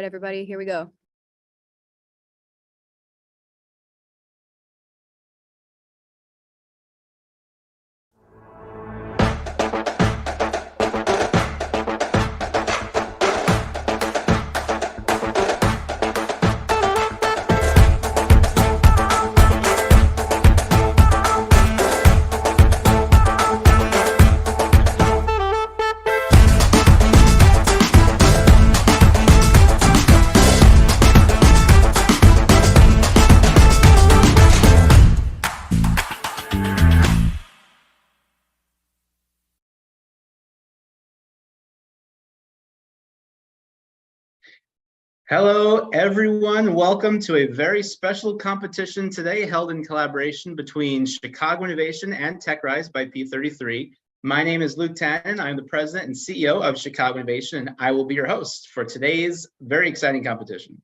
everybody, here we go. Hello, everyone. Welcome to a very special competition today held in collaboration between Chicago Innovation and TechRise by P33. My name is Luke Tannen. I'm the president and CEO of Chicago Innovation, and I will be your host for today's very exciting competition.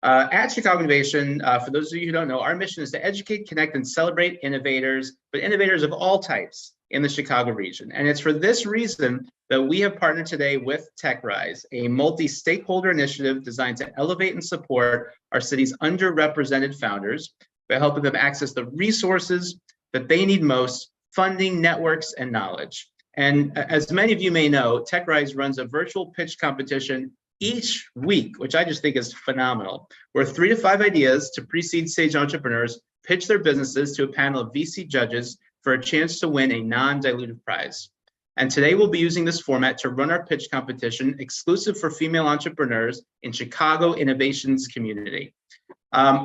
At Chicago Innovation, for those of you who don't know, our mission is to educate, connect, and celebrate innovators, but innovators of all types in the Chicago region. And it's for this reason that we have partnered today with TechRise, a multi-stakeholder initiative designed to elevate and support our city's underrepresented founders by helping them access the resources that they need most, funding, networks, and knowledge. And as many of you may know, TechRise runs a virtual pitch competition each week, which I just think is phenomenal, where 3 to 5 ideas to pre-seed stage entrepreneurs pitch their businesses to a panel of VC judges for a chance to win a non-dilutive prize. And today we'll be using this format to run our pitch competition exclusive for female entrepreneurs in Chicago Innovation's community.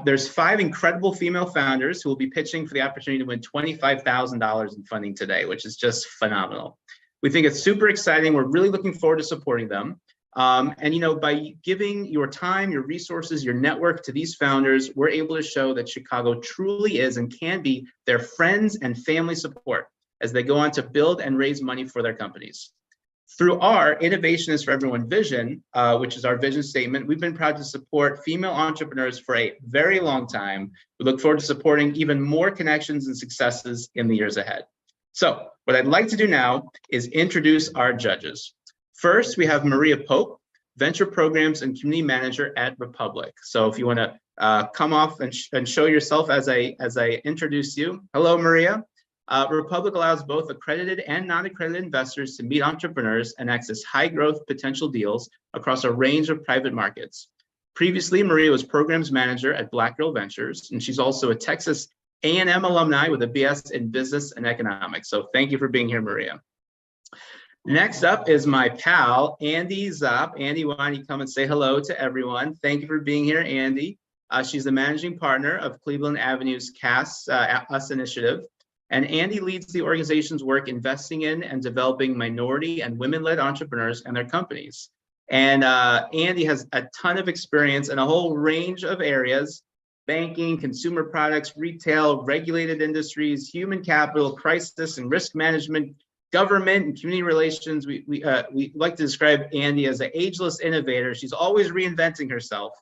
There's 5 incredible female founders who will be pitching for the opportunity to win $25,000 in funding today, which is just phenomenal. We think it's super exciting. We're really looking forward to supporting them. And you know, by giving your time, your resources, your network to these founders, we're able to show that Chicago truly is and can be their friends and family support as they go on to build and raise money for their companies. Through our Innovation is for Everyone vision, which is our vision statement, we've been proud to support female entrepreneurs for a very long time. We look forward to supporting even more connections and successes in the years ahead. So what I'd like to do now is introduce our judges. First, we have Maria Pope, Venture Programs and Community Manager at Republic. So if you want to come off and show yourself as I introduce you. Hello, Maria. Republic allows both accredited and non-accredited investors to meet entrepreneurs and access high-growth potential deals across a range of private markets. Previously, Maria was Programs Manager at Black Girl Ventures, and she's also a Texas A&M alumni with a BS in Business and Economics. So thank you for being here, Maria. Next up is my pal, Andy Zopp. Andy, why don't you come and say hello to everyone? Thank you for being here, Andy. She's the managing partner of Cleveland Avenue's CAS US initiative. And Andy leads the organization's work investing in and developing minority and women-led entrepreneurs and their companies. And Andy has a ton of experience in a whole range of areas: banking, consumer products, retail, regulated industries, human capital, crisis and risk management, government and community relations. We like to describe Andy as an ageless innovator. She's always reinventing herself.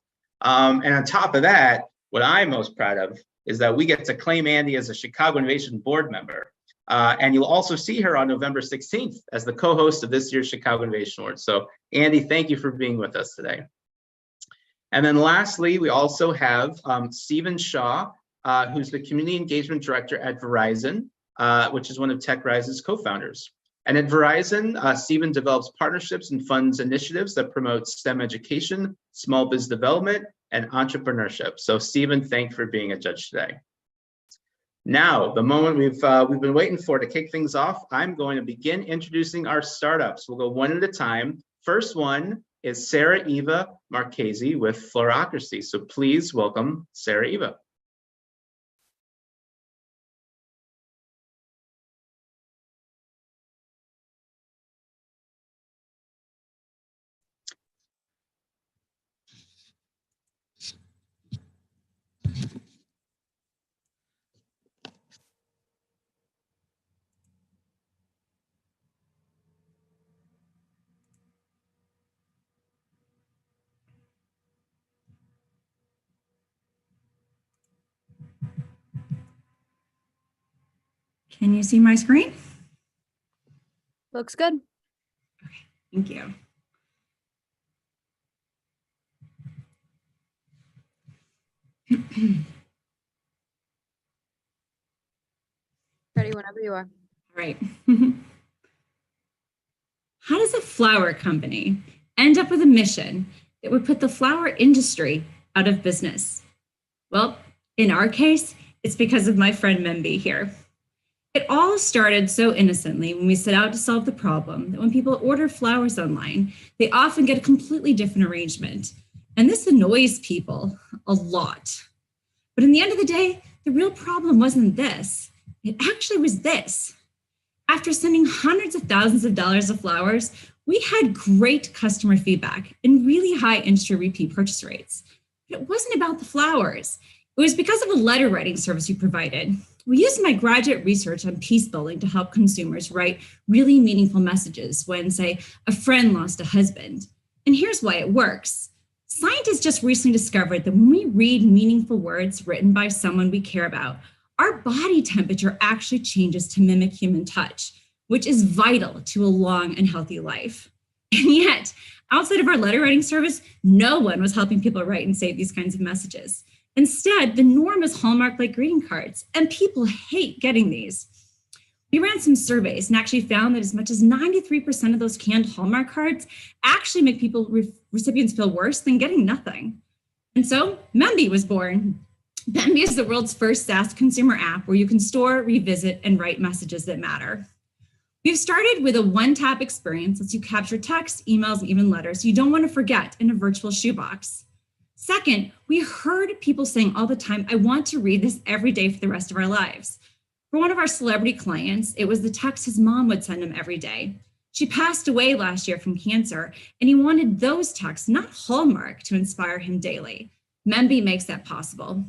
And on top of that, what I'm most proud of is that we get to claim Andy as a Chicago Innovation board member. And you'll also see her on November 16th as the co-host of this year's Chicago Innovation Awards. So Andy, thank you for being with us today. And then lastly, we also have Stephen Shaw, who's the Community Engagement Director at Verizon, which is one of TechRise's co-founders. And at Verizon, Stephen develops partnerships and funds initiatives that promote STEM education, small biz development, and entrepreneurship. So Stephen, thank you for being a judge today. Now, the moment we've been waiting for to kick things off, I'm going to begin introducing our startups. We'll go one at a time. First one is Sarah-Eva Marchese with Floracracy. So please welcome Sarah-Eva. Can you see my screen? Looks good. Okay, thank you. Ready whenever you are. All right. How does a flower company end up with a mission that would put the flower industry out of business? Well, in our case, it's because of my friend Memby here. It all started so innocently when we set out to solve the problem that when people order flowers online, they often get a completely different arrangement. And this annoys people a lot. But in the end of the day, the real problem wasn't this. It actually was this. After sending hundreds of thousands of dollars of flowers, we had great customer feedback and really high industry repeat purchase rates. But it wasn't about the flowers. It was because of a letter writing service we provided. We used my graduate research on peace building to help consumers write really meaningful messages when, say, a friend lost a husband. And here's why it works. Scientists just recently discovered that when we read meaningful words written by someone we care about, our body temperature actually changes to mimic human touch, which is vital to a long and healthy life. And yet, outside of our letter writing service, no one was helping people write and save these kinds of messages. Instead, the norm is Hallmark-like greeting cards, and people hate getting these. We ran some surveys and actually found that as much as 93% of those canned Hallmark cards actually make recipients feel worse than getting nothing. And so Memby was born. Memby is the world's first SaaS consumer app where you can store, revisit, and write messages that matter. We've started with a one-tap experience that lets you capture text, emails, and even letters you don't want to forget in a virtual shoebox. Second, we heard people saying all the time, I want to read this every day for the rest of our lives. For one of our celebrity clients, it was the text his mom would send him every day. She passed away last year from cancer, and he wanted those texts, not Hallmark, to inspire him daily. Memby makes that possible.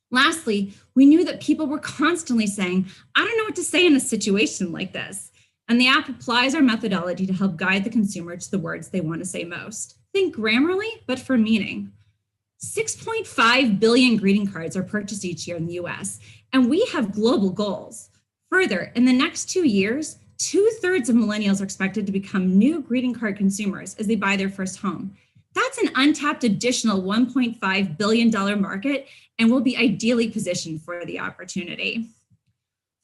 Lastly, we knew that people were constantly saying, I don't know what to say in a situation like this. And the app applies our methodology to help guide the consumer to the words they want to say most. Think Grammarly, but for meaning. 6.5 billion greeting cards are purchased each year in the US, and we have global goals. Further, in the next 2 years, 2/3 of millennials are expected to become new greeting card consumers as they buy their first home. That's an untapped additional $1.5 billion market, and will be ideally positioned for the opportunity.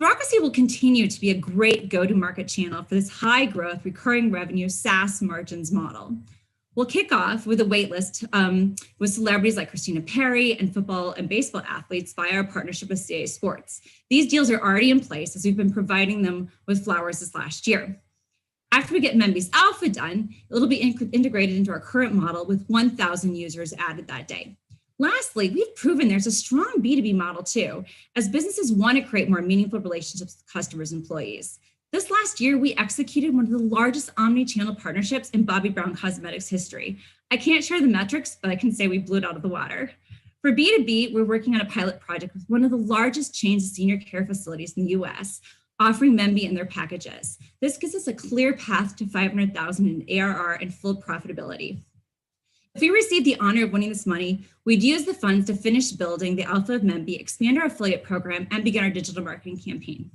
Floracracy will continue to be a great go-to-market channel for this high growth, recurring revenue SaaS margins model. We'll kick off with a waitlist with celebrities like Christina Perry and football and baseball athletes via our partnership with CA Sports. These deals are already in place as we've been providing them with flowers this last year. After we get Memby's alpha done, it'll be integrated into our current model with 1,000 users added that day. Lastly, we've proven there's a strong B2B model too, as businesses want to create more meaningful relationships with customers and employees. This last year, we executed one of the largest omni-channel partnerships in Bobbi Brown Cosmetics history. I can't share the metrics, but I can say we blew it out of the water. For B2B, we're working on a pilot project with one of the largest chains of senior care facilities in the US, offering Memby in their packages. This gives us a clear path to 500,000 in ARR and full profitability. If we receive the honor of winning this money, we'd use the funds to finish building the alpha of Memby, expand our affiliate program, and begin our digital marketing campaign.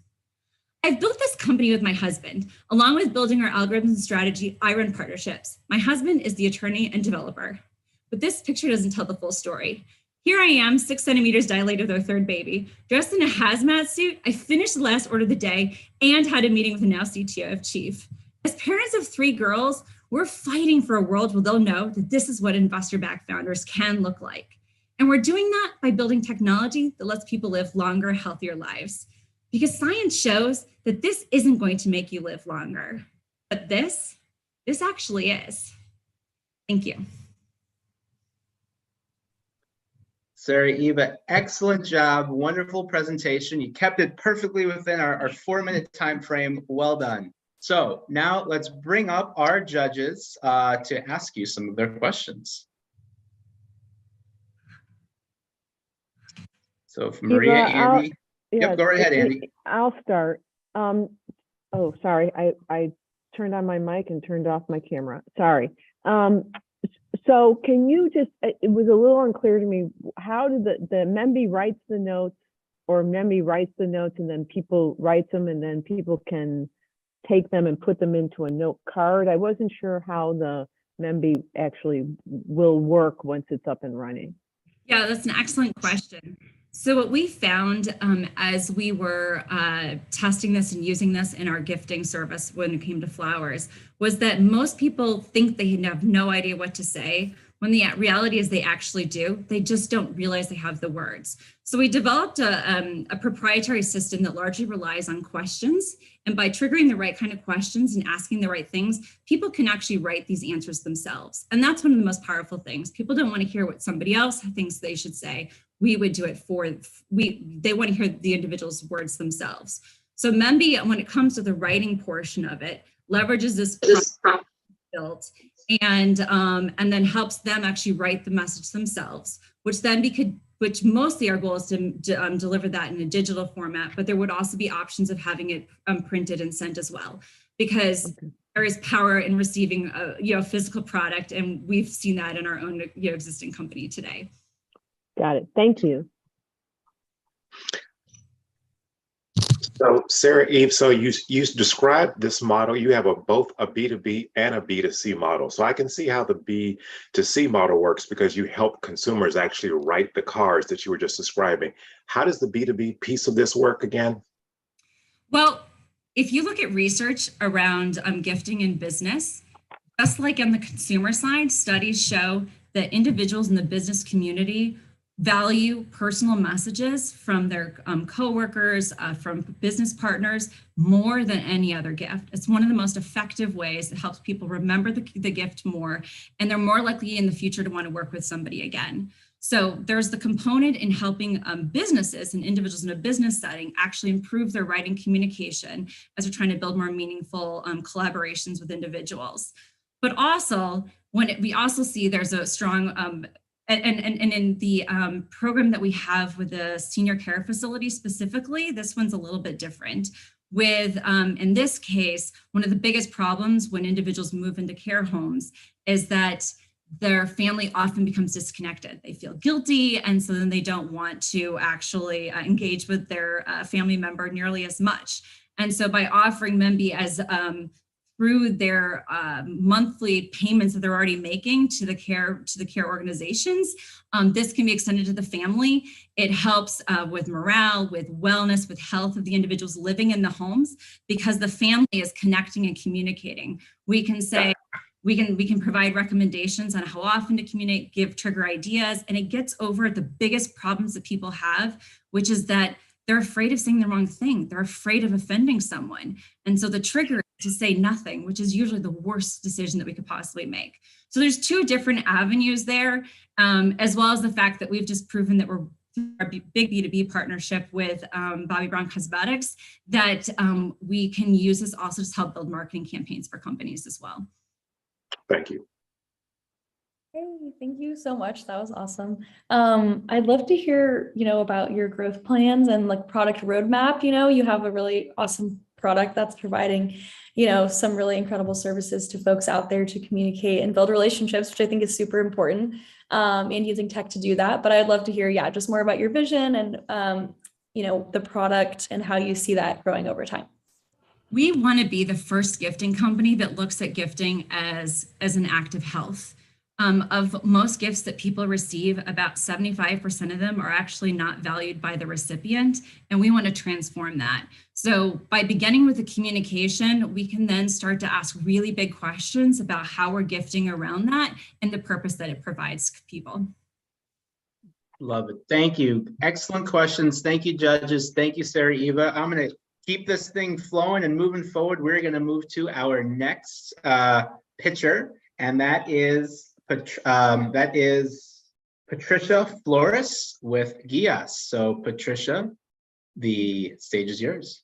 I've built this company with my husband. Along with building our algorithms and strategy, I run partnerships. My husband is the attorney and developer. But this picture doesn't tell the full story. Here I am, 6 centimeters dilated with our third baby, dressed in a hazmat suit. I finished the last order of the day and had a meeting with the now CTO of Chief. As parents of 3 girls, we're fighting for a world where they'll know that this is what investor-backed founders can look like. And we're doing that by building technology that lets people live longer, healthier lives. Because science shows that this isn't going to make you live longer, but this actually is. Thank you. Sarah-Eva, excellent job, wonderful presentation. You kept it perfectly within our 4-minute time frame. Well done. So now let's bring up our judges to ask you some of their questions. So if Maria, Andy, yep, go right ahead, Andy. I'll start. Oh, sorry, I turned on my mic and turned off my camera. Sorry. So can you just, it was a little unclear to me, how did the Memby writes the notes, or Memby writes the notes and then people write them and then people can take them and put them into a note card? I wasn't sure how the Memby actually will work once it's up and running. Yeah, that's an excellent question. So what we found as we were testing this and using this in our gifting service when it came to flowers was that most people think they have no idea what to say, when the reality is they actually do. They just don't realize they have the words. So we developed a proprietary system that largely relies on questions. And by triggering the right kind of questions and asking the right thwant people can actually write these answers themselves. And that's one of the most powerful things. People don't want to hear what somebody else thinks they should say. We would do it they want to hear the individual's words themselves. So Memby, when it comes to the writing portion of it, leverages this prompt built and then helps them actually write the message themselves, which mostly our goal is to deliver that in a digital format, but there would also be options of having it printed and sent as well, because there is power in receiving a physical product, and we've seen that in our own existing company today. Got it. Thank you. So Sarah-Eva, so you described this model. You have both a B2B and a B2C model. So I can see how the B2C model works because you help consumers actually write the cards that you were just describing. How does the B2B piece of this work again? Well, if you look at research around gifting in business, just like on the consumer side, studies show that individuals in the business community value personal messages from their coworkers, from business partners, more than any other gift. It's one of the most effective ways that helps people remember the gift more, and they're more likely in the future to want to work with somebody again. So there's the component in helping businesses and individuals in a business setting actually improve their writing communication as they're trying to build more meaningful collaborations with individuals. But also, we also see there's a strong and in the program that we have with the senior care facility specifically, this one's a little bit different. With, in this case, one of the biggest problems when individuals move into care homes is that their family often becomes disconnected. They feel guilty, and so then they don't want to actually engage with their family member nearly as much. And so by offering Memby as through their monthly payments that they're already making to the care organizations, this can be extended to the family. It helps with morale, with wellness, with health of the individuals living in the homes, because the family is connecting and communicating. We can say, we can provide recommendations on how often to communicate, give trigger ideas, and it gets over the biggest problems that people have, which is that they're afraid of saying the wrong thing. They're afraid of offending someone. And so the trigger is to say nothing, which is usually the worst decision that we could possibly make. So there's two different avenues there, as well as the fact that we've just proven that we're our big B2B partnership with Bobbi Brown Cosmetics, that we can use this also to help build marketing campaigns for companies as well. Thank you. Hey, thank you so much. That was awesome. I'd love to hear, about your growth plans and like product roadmap. You have a really awesome product that's providing, some really incredible services to folks out there to communicate and build relationships, which I think is super important, and using tech to do that. But I'd love to hear, just more about your vision and, the product and how you see that growing over time. We want to be the first gifting company that looks at gifting as an act of health. Of most gifts that people receive, about 75% of them are actually not valued by the recipient, and we want to transform that. So by beginning with the communication, we can then start to ask really big questions about how we're gifting around that and the purpose that it provides people. Love it. Thank you. Excellent questions. Thank you, judges. Thank you, Sarah-Eva. I'm going to keep this thing flowing and moving forward. We're going to move to our next pitcher, and that is Patricia Flores with Guías. So Patricia, the stage is yours.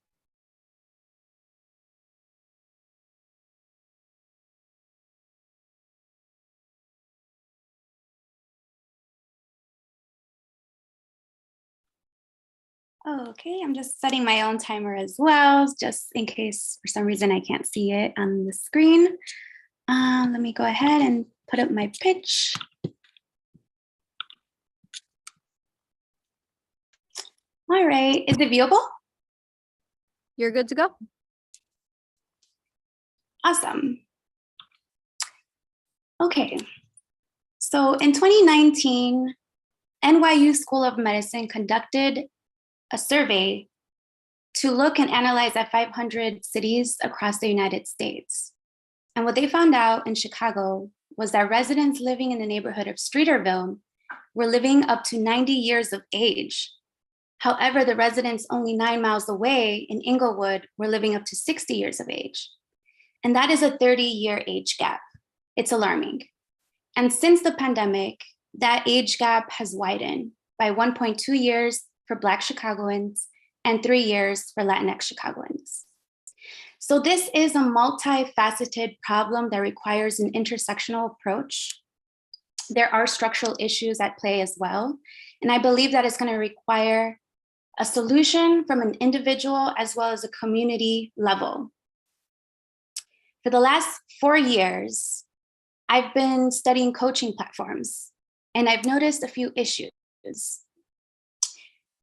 Okay, I'm just setting my own timer as well, just in case for some reason I can't see it on the screen. Let me go ahead and put up my pitch. All right, is it viewable? You're good to go. Awesome. Okay, so in 2019, NYU School of Medicine conducted a survey to look and analyze at 500 cities across the United States. And what they found out in Chicago was that residents living in the neighborhood of Streeterville were living up to 90 years of age. However, the residents only 9 miles away in Inglewood were living up to 60 years of age. And that is a 30-year age gap. It's alarming. And since the pandemic, that age gap has widened by 1.2 years for Black Chicagoans and 3 years for Latinx Chicagoans. So this is a multifaceted problem that requires an intersectional approach. There are structural issues at play as well. And I believe that it's going to require a solution from an individual as well as a community level. For the last 4 years, I've been studying coaching platforms, and I've noticed a few issues.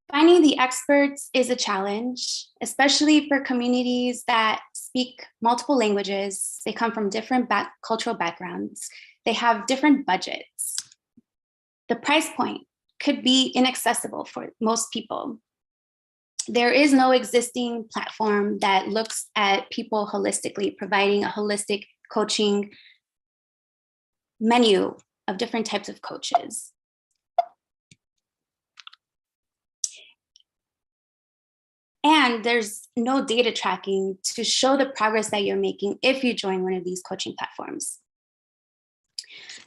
Finding the experts is a challenge, especially for communities that speak multiple languages. They come from different cultural backgrounds. They have different budgets. The price point could be inaccessible for most people. There is no existing platform that looks at people holistically, providing a holistic coaching menu of different types of coaches. And there's no data tracking to show the progress that you're making if you join one of these coaching platforms.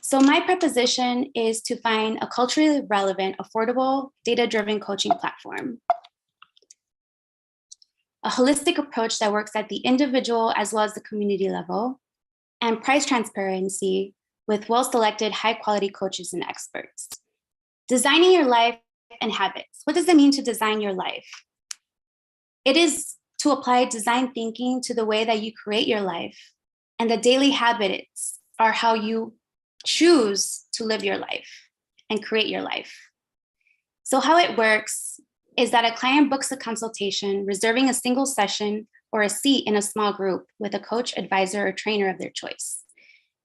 So my proposition is to find a culturally relevant, affordable, data-driven coaching platform. A holistic approach that works at the individual as well as the community level, and price transparency with well-selected, high-quality coaches and experts. Designing your life and habits. What does it mean to design your life? It is to apply design thinking to the way that you create your life, and the daily habits are how you choose to live your life and create your life. So how it works is that a client books a consultation, reserving a single session or a seat in a small group with a coach, advisor, or trainer of their choice.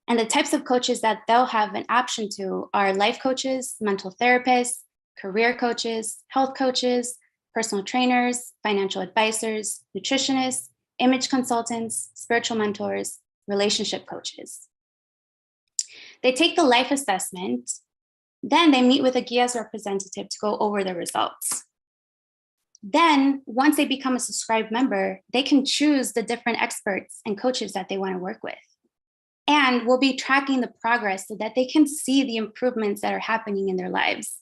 And the types of coaches that they'll have an option to are life coaches, mental therapists, career coaches, health coaches, personal trainers, financial advisors, nutritionists, image consultants, spiritual mentors, relationship coaches. They take the life assessment, then they meet with a Guías representative to go over the results. Then, once they become a subscribed member, they can choose the different experts and coaches that they want to work with. And we'll be tracking the progress so that they can see the improvements that are happening in their lives.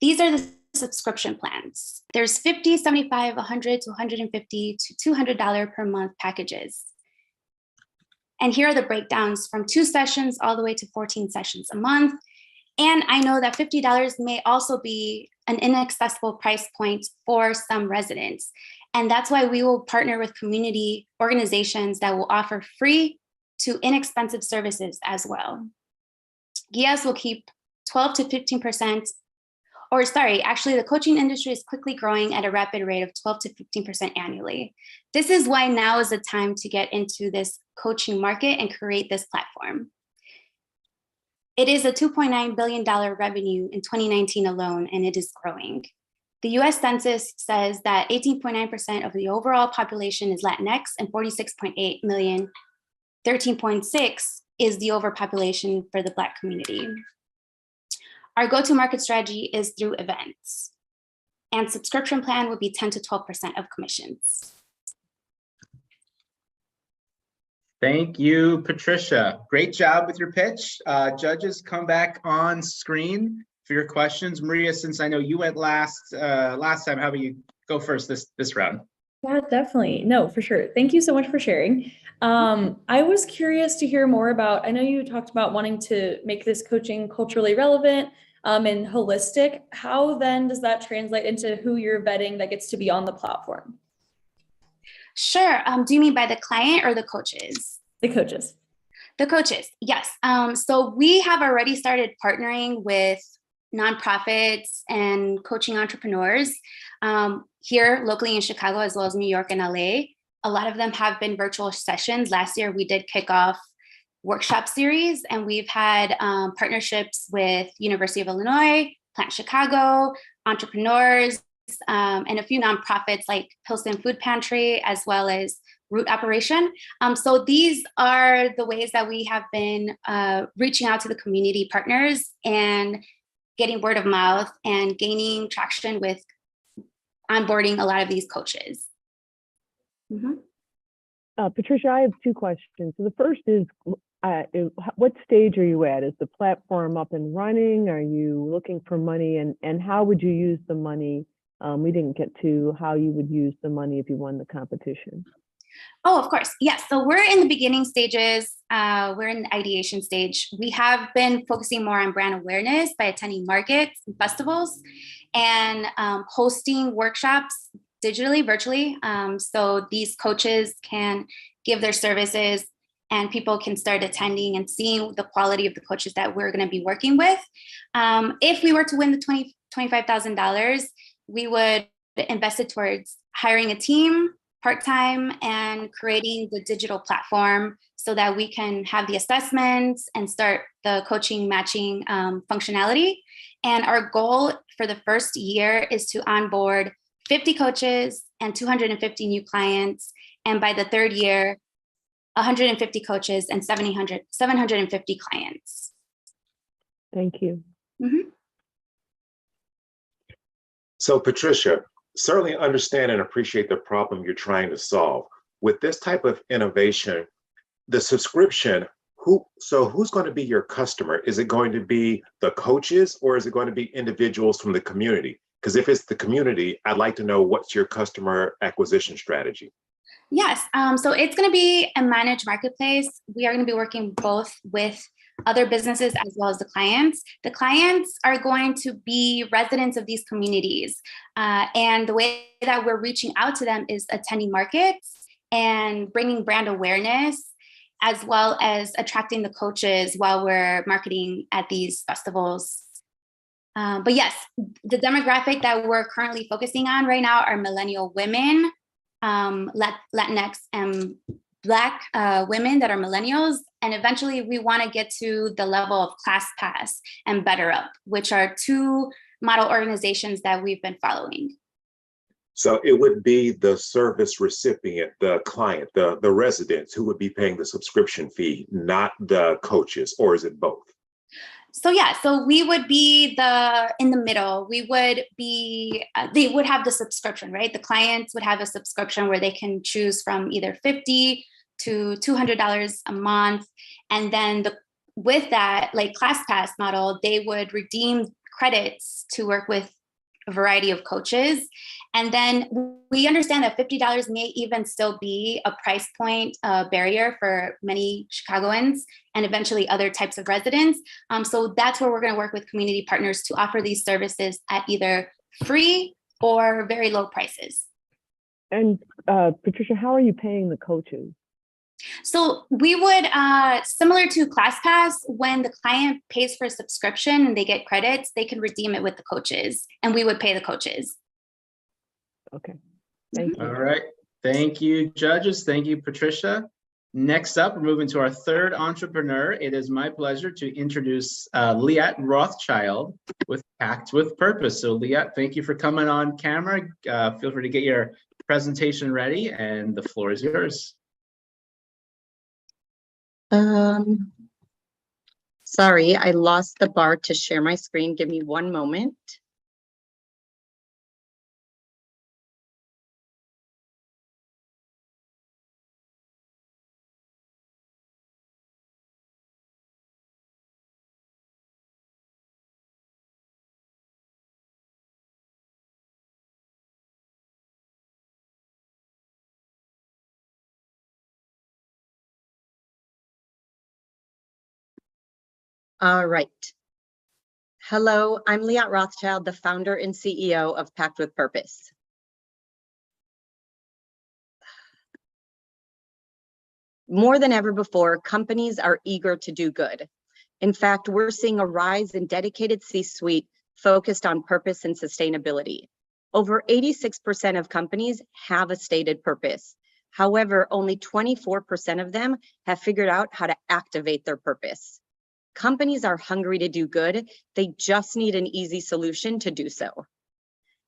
These are the subscription plans. There's $50, $75, $100 to $150 to $200 per month packages. And here are the breakdowns from 2 sessions all the way to 14 sessions a month. And I know that $50 may also be an inaccessible price point for some residents. And that's why we will partner with community organizations that will offer free to inexpensive services as well. Guías will keep 12 to 15%, or sorry, actually the coaching industry is quickly growing at a rapid rate of 12 to 15% annually. This is why now is the time to get into this coaching market and create this platform. It is a $2.9 billion revenue in 2019 alone, and it is growing. The US Census says that 18.9% of the overall population is Latinx and 46.8 million, 13.6 is the overpopulation for the Black community. Our go-to-market strategy is through events, and subscription plan would be 10 to 12% of commissions. Thank you, Patricia. Great job with your pitch. Judges, come back on screen for your questions. Maria, since I know you went last time, how about you go first this round? Yeah, definitely. No, for sure. Thank you so much for sharing. I was curious to hear more about, I know you talked about wanting to make this coaching culturally relevant and holistic. How then does that translate into who you're vetting that gets to be on the platform? Sure. Do you mean by the client or the coaches? The coaches. The coaches, yes. So we have already started partnering with nonprofits and coaching entrepreneurs here locally in Chicago, as well as New York and LA. A lot of them have been virtual sessions. Last year, we did kick off workshop series, and we've had partnerships with University of Illinois, Plant Chicago, entrepreneurs, and a few nonprofits like Pilsen Food Pantry, as well as Root Operation. So these are the ways that we have been reaching out to the community partners and getting word of mouth and gaining traction with onboarding a lot of these coaches. Patricia, I have two questions. So the first is, what stage are you at? Is the platform up and running? Are you looking for money? And how would you use the money? We didn't get to how you would use the money if you won the competition. Oh, of course. Yes. So we're in the beginning stages. We're in the ideation stage. We have been focusing more on brand awareness by attending markets and festivals and hosting workshops digitally, virtually. So these coaches can give their services and people can start attending and seeing the quality of the coaches that we're going to be working with. If we were to win the $25,000, we would invest it towards hiring a team part-time and creating the digital platform so that we can have the assessments and start the coaching matching functionality. And our goal for the first year is to onboard 50 coaches and 250 new clients. And by the third year, 150 coaches and 750 clients. Thank you. So Patricia, certainly understand and appreciate the problem you're trying to solve. With this type of innovation, the subscription, who's going to be your customer? Is it going to be the coaches or is it going to be individuals from the community? Because if it's the community, I'd like to know what's your customer acquisition strategy? Yes, so it's going to be a managed marketplace. We are going to be working both with other businesses as well as the clients. The clients are going to be residents of these communities. And the way that we're reaching out to them is attending markets and bringing brand awareness, as well as attracting the coaches while we're marketing at these festivals. But yes, the demographic that we're currently focusing on right now are millennial women, Latinx and Black women that are millennials. And eventually we want to get to the level of ClassPass and BetterUp, which are two model organizations that we've been following. So it would be the service recipient, the client, the residents who would be paying the subscription fee, not the coaches, or is it both? So yeah, so we would be in the middle. We would be, they would have the subscription, right? The clients would have a subscription where they can choose from either $50 to $200 a month. And then with that, like ClassPass model, they would redeem credits to work with a variety of coaches. And then we understand that $50 may even still be a price point barrier for many Chicagoans and eventually other types of residents. So that's where we're going to work with community partners to offer these services at either free or very low prices. And Patricia, how are you paying the coaches? So we would, similar to ClassPass, when the client pays for a subscription and they get credits, they can redeem it with the coaches and we would pay the coaches. Okay, thank you. All right, thank you, judges. Thank you, Patricia. Next up, we're moving to our third entrepreneur. It is my pleasure to introduce Leeatt Rothschild with Packed with Purpose. So Leeatt, thank you for coming on camera. Feel free to get your presentation ready and the floor is yours. Sorry, I lost the bar to share my screen. Give me one moment. All right. Hello, I'm Leeatt Rothschild, the founder and CEO of Packed with Purpose. More than ever before, companies are eager to do good. In fact, we're seeing a rise in dedicated C-suite focused on purpose and sustainability. Over 86% of companies have a stated purpose. However, only 24% of them have figured out how to activate their purpose. Companies are hungry to do good. They just need an easy solution to do so.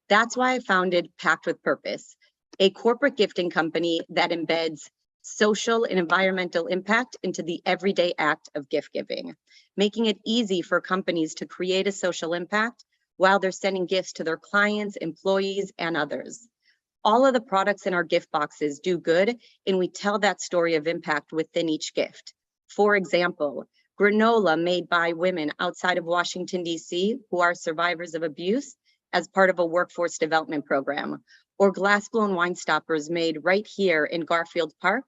That's why I founded Packed with Purpose, a corporate gifting company that embeds social and environmental impact into the everyday act of gift giving, making it easy for companies to create a social impact while they're sending gifts to their clients, employees, and others. All of the products in our gift boxes do good, and we tell that story of impact within each gift. For example, granola made by women outside of Washington, D.C., who are survivors of abuse as part of a workforce development program, or glass-blown wine stoppers made right here in Garfield Park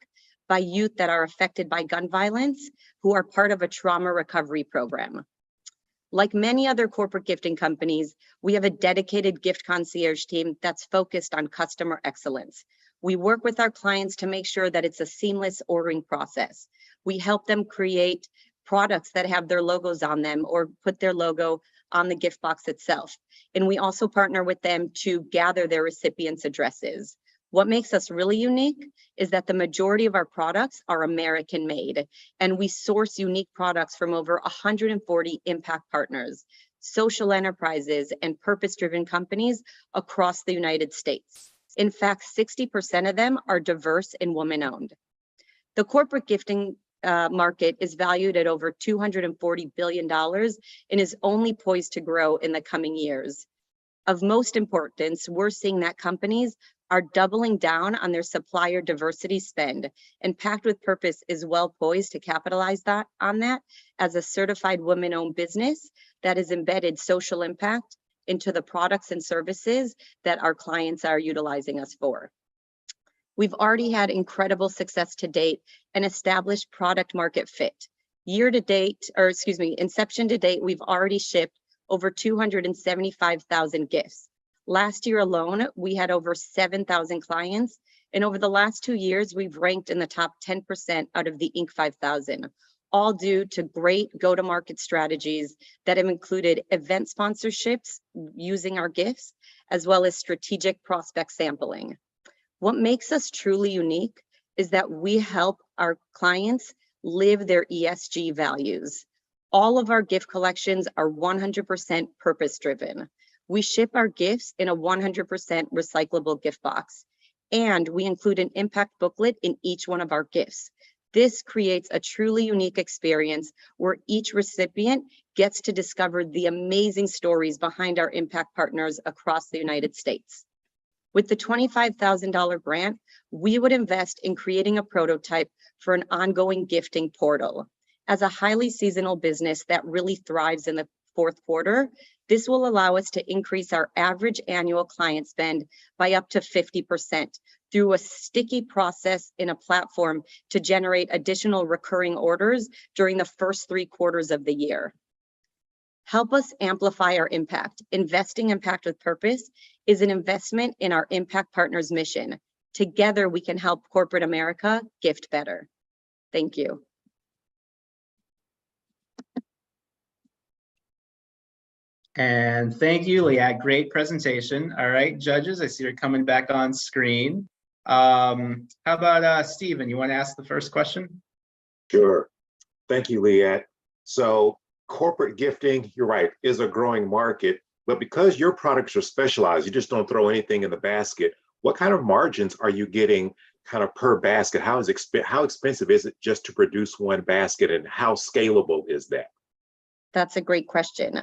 by youth that are affected by gun violence, who are part of a trauma recovery program. Like many other corporate gifting companies, we have a dedicated gift concierge team that's focused on customer excellence. We work with our clients to make sure that it's a seamless ordering process. We help them create products that have their logos on them or put their logo on the gift box itself. And we also partner with them to gather their recipients' addresses. What makes us really unique is that the majority of our products are American made, and we source unique products from over 140 impact partners, social enterprises, and purpose-driven companies across the United States. In fact, 60% of them are diverse and woman-owned. The corporate gifting market is valued at over $240 billion and is only poised to grow in the coming years. Of most importance, we're seeing that companies are doubling down on their supplier diversity spend, and Packed with Purpose is well poised to capitalize on that as a certified women-owned business that has embedded social impact into the products and services that our clients are utilizing us for. We've already had incredible success to date and established product market fit. Inception to date, we've already shipped over 275,000 gifts. Last year alone, we had over 7,000 clients, and over the last 2 years, we've ranked in the top 10% out of the Inc. 5000, all due to great go-to-market strategies that have included event sponsorships using our gifts, as well as strategic prospect sampling. What makes us truly unique is that we help our clients live their ESG values. All of our gift collections are 100% purpose-driven. We ship our gifts in a 100% recyclable gift box, and we include an impact booklet in each one of our gifts. This creates a truly unique experience where each recipient gets to discover the amazing stories behind our impact partners across the United States. With the $25,000 grant, we would invest in creating a prototype for an ongoing gifting portal. As a highly seasonal business that really thrives in the fourth quarter, this will allow us to increase our average annual client spend by up to 50% through a sticky process in a platform to generate additional recurring orders during the first 3 quarters of the year. Help us amplify our impact. Investing in Packed with Purpose is an investment in our impact partners' mission. Together, we can help corporate America gift better. Thank you. And thank you, Leeatt. Great presentation. All right, judges, I see you're coming back on screen. How about Stephen? You want to ask the first question? Sure. Thank you, Leeatt. So corporate gifting, you're right, is a growing market, but because your products are specialized, you just don't throw anything in the basket. What kind of margins are you getting kind of per basket? How expensive is it just to produce one basket, and how scalable is that? That's a great question.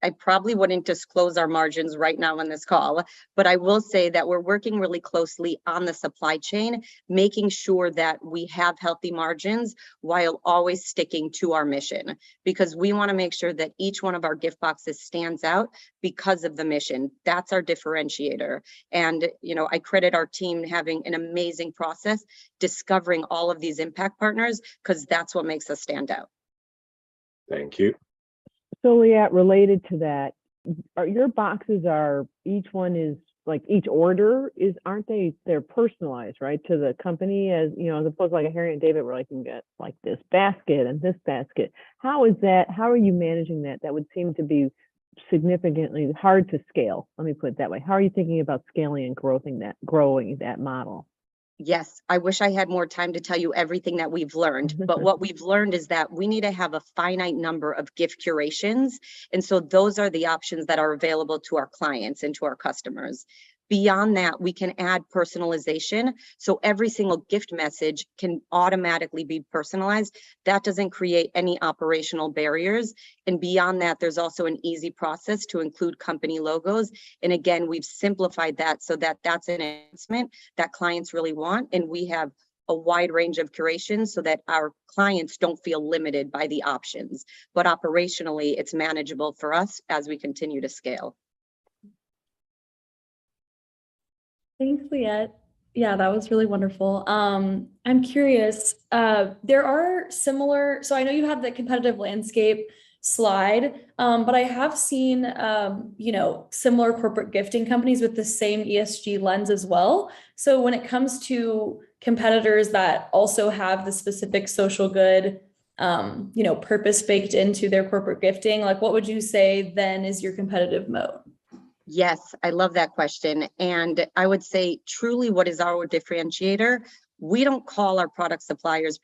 I probably wouldn't disclose our margins right now on this call, but I will say that we're working really closely on the supply chain, making sure that we have healthy margins while always sticking to our mission, because we want to make sure that each one of our gift boxes stands out because of the mission. That's our differentiator. And, I credit our team having an amazing process, discovering all of these impact partners, because that's what makes us stand out. Thank you. So Leeatt, related to that, your boxes each one is like each order aren't they're personalized, right, to the company, as opposed to like a Harry and David where I can get like this basket and this basket. How are you managing that? That would seem to be significantly hard to scale. Let me put it that way. How are you thinking about scaling and growing that model? Yes, I wish I had more time to tell you everything that we've learned, but what we've learned is that we need to have a finite number of gift curations. And so those are the options that are available to our clients and to our customers. Beyond that, we can add personalization. So every single gift message can automatically be personalized. That doesn't create any operational barriers. And beyond that, there's also an easy process to include company logos. And again, we've simplified that so that that's an enhancement that clients really want. And we have a wide range of curations so that our clients don't feel limited by the options. But operationally, it's manageable for us as we continue to scale. Thanks, Leeatt. Yeah, that was really wonderful. I'm curious, there are similar, so I know you have the competitive landscape slide, but I have seen, similar corporate gifting companies with the same ESG lens as well. So when it comes to competitors that also have the specific social good, purpose baked into their corporate gifting, like what would you say then is your competitive moat? Yes, I love that question. And I would say truly what is our differentiator? We don't call our product suppliers.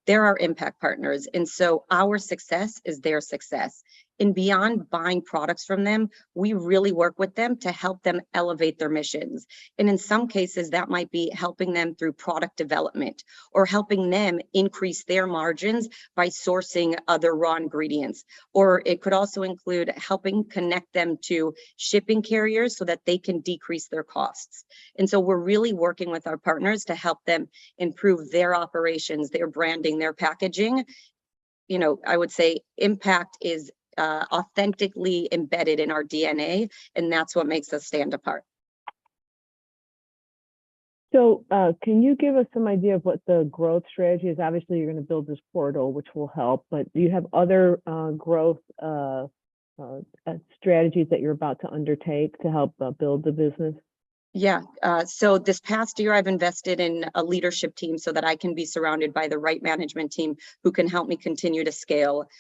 They're our impact partners. And so our success is their success. And beyond buying products from them, we really work with them to help them elevate their missions. And in some cases, that might be helping them through product development or helping them increase their margins by sourcing other raw ingredients. Or it could also include helping connect them to shipping carriers so that they can decrease their costs. And so we're really working with our partners to help them improve their operations, their branding, their packaging. I would say impact is authentically embedded in our DNA, and that's what makes us stand apart. So can you give us some idea of what the growth strategy is? Obviously, you're going to build this portal, which will help, but do you have other growth strategies that you're about to undertake to help build the business? Yeah, so this past year, I've invested in a leadership team so that I can be surrounded by the right management team who can help me continue to scale.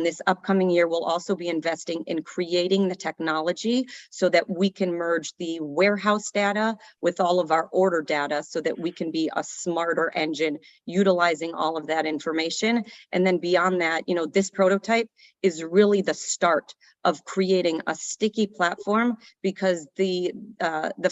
This upcoming year, we'll also be investing in creating the technology so that we can merge the warehouse data with all of our order data so that we can be a smarter engine utilizing all of that information. And then beyond that, this prototype is really the start of creating a sticky platform because the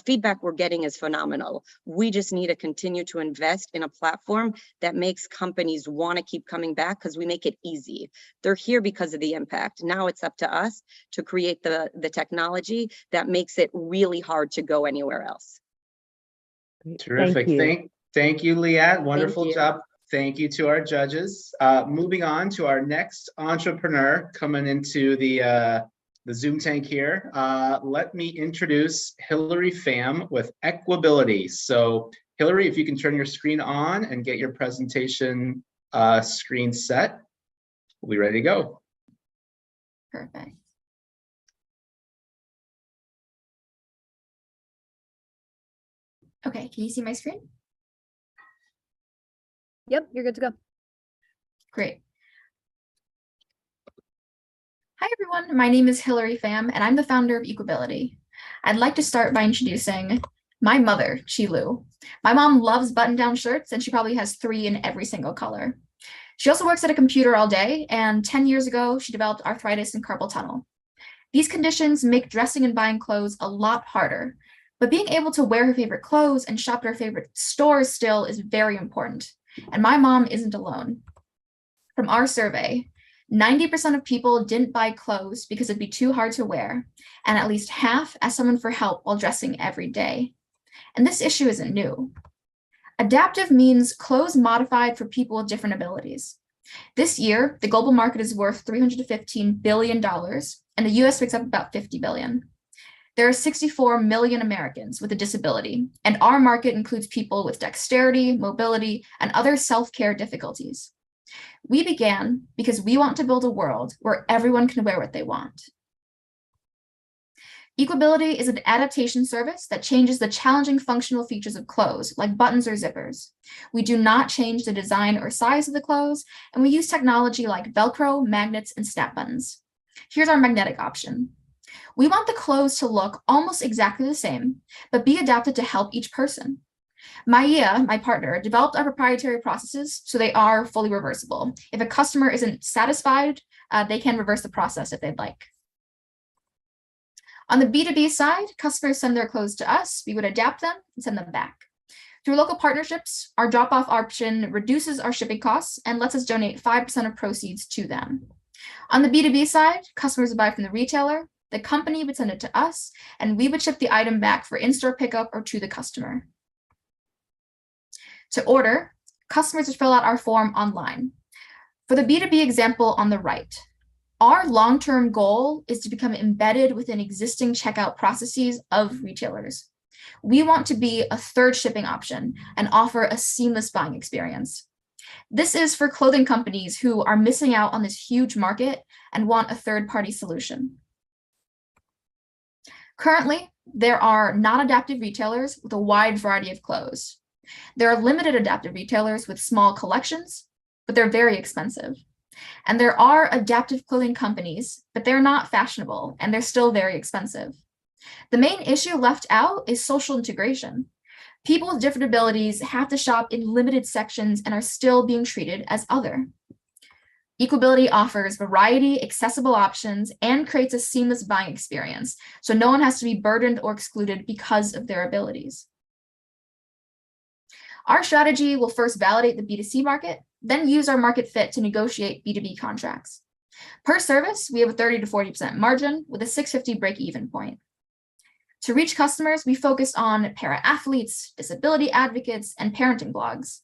feedback we're getting is phenomenal. We just need to continue to invest in a platform that makes companies want to keep coming back because we make it easy. They're here because of the impact. Now it's up to us to create the technology that makes it really hard to go anywhere else. Terrific. Thank you, Leeatt. Wonderful job. Thank you to our judges. Moving on to our next entrepreneur coming into the Zoom tank here. Let me introduce Hilary Pham with Equability. So Hilary, if you can turn your screen on and get your presentation screen set, we'll be ready to go. Perfect. Okay, can you see my screen? Yep, you're good to go. Great. Hi, everyone. My name is Hilary Pham, and I'm the founder of Equability. I'd like to start by introducing my mother, Chi-Lu. My mom loves button-down shirts, and she probably has 3 in every single color. She also works at a computer all day, and 10 years ago, she developed arthritis and carpal tunnel. These conditions make dressing and buying clothes a lot harder, but being able to wear her favorite clothes and shop at her favorite stores still is very important. And my mom isn't alone. From our survey, 90% of people didn't buy clothes because it'd be too hard to wear, and at least half asked someone for help while dressing every day. And this issue isn't new. Adaptive means clothes modified for people with different abilities. This year, the global market is worth $315 billion, and the US picks up about $50 billion. There are 64 million Americans with a disability, and our market includes people with dexterity, mobility, and other self-care difficulties. We began because we want to build a world where everyone can wear what they want. Equability is an adaptation service that changes the challenging functional features of clothes, like buttons or zippers. We do not change the design or size of the clothes, and we use technology like Velcro, magnets, and snap buttons. Here's our magnetic option. We want the clothes to look almost exactly the same, but be adapted to help each person. Guías, my partner, developed our proprietary processes so they are fully reversible. If a customer isn't satisfied, they can reverse the process if they'd like. On the B2B side, customers send their clothes to us, we would adapt them and send them back. Through local partnerships, our drop-off option reduces our shipping costs and lets us donate 5% of proceeds to them. On the B2B side, customers would buy from the retailer, the company would send it to us, and we would ship the item back for in-store pickup or to the customer. To order, customers would fill out our form online. For the B2B example on the right, our long-term goal is to become embedded within existing checkout processes of retailers. We want to be a third shipping option and offer a seamless buying experience. This is for clothing companies who are missing out on this huge market and want a third-party solution. Currently, there are non-adaptive retailers with a wide variety of clothes. There are limited adaptive retailers with small collections, but they're very expensive. And there are adaptive clothing companies, but they're not fashionable and they're still very expensive. The main issue left out is social integration. People with different abilities have to shop in limited sections and are still being treated as other. Equability offers variety, accessible options, and creates a seamless buying experience, so no one has to be burdened or excluded because of their abilities. Our strategy will first validate the B2C market, then use our market fit to negotiate B2B contracts. Per service, we have a 30 to 40% margin with a $650 break-even point. To reach customers, we focused on para-athletes, disability advocates, and parenting blogs.